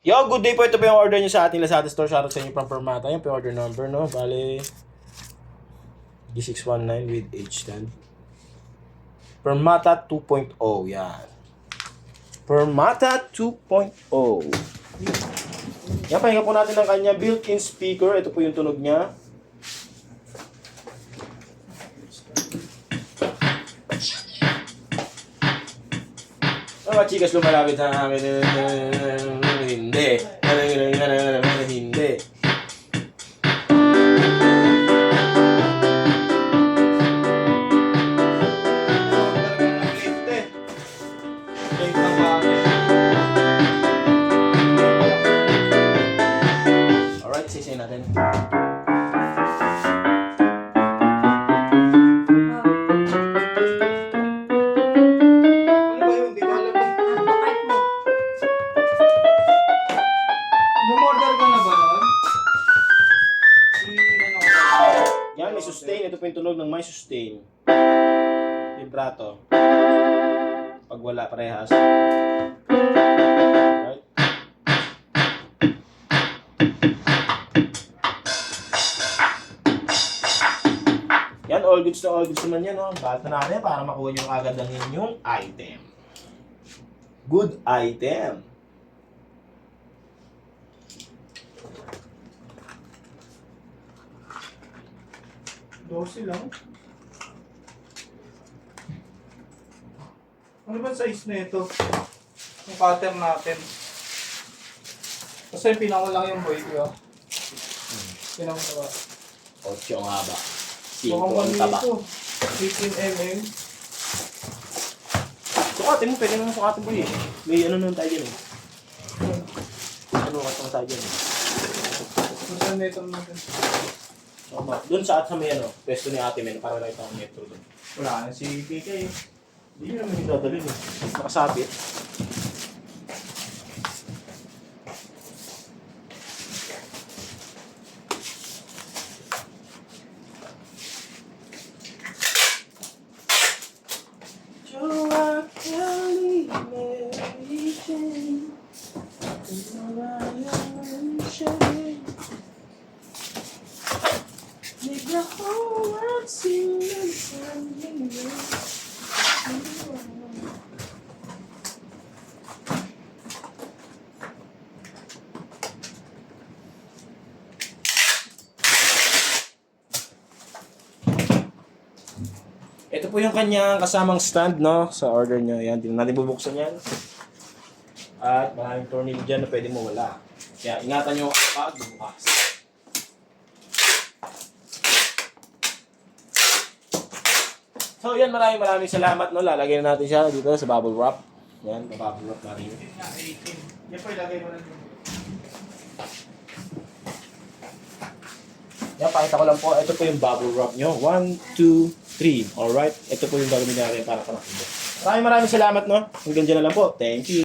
Yo, good day po. Ito po yung order nyo sa ating Lazada store. Shoutout sa inyo from Permata. Yung order number, no? Bale, D619 with H10. Permata 2.0. Yan. Permata 2.0. Yan, pahinga po natin ng kanya built-in speaker. Ito po yung tunog niya. Mga chikas lumalapit sa amin. Hindi. Hindi. Alright, sisay natin. Yan, may sustain. Ito po yung tunog ng may sustain. Vibrato. Pag wala, parehas. Right? Yan, all goods na all goods naman yan. Oh. Bahat na natin para makuha nyo agad ang inyong item. Good item. Dosi lang. Ano ba size na ito? Yung cutter natin. Kasi pinakamalaki yung boy ko. Pinakamalaki. 8 ang haba. 5 Mukhang ang mali taba. ito. 18mm. Sukatin mo, pwede naman sukatin mo eh. May ano naman tayo dyan eh. Ano ka tayo dyan eh. Saan na ito natin? Doon sa may ano, pwesto ni Ate Men, para nakita ang metro doon. Wala na si PK. Hindi nyo naman dadalhin eh. Nakasabit. Make the whole world sing and sing. Ito po yung kanyang kasamang stand, no? Sa order nyo. Yan, hindi natin bubuksan yan. At maraming tornilyo dyan na pwede mo wala. Kaya ingatan nyo kapag bukas. So yan, maraming salamat, no? Lalagay na natin siya dito sa bubble wrap. Yan, bubble wrap natin. 18. Yan po ilagay mo na dito. Yan, pakita ko lang po. Ito po yung bubble wrap nyo. 1, 2, 3. Alright? Ito po yung gagawin natin para panakita. Maraming salamat, no? Hanggang dyan na lang po. Thank you.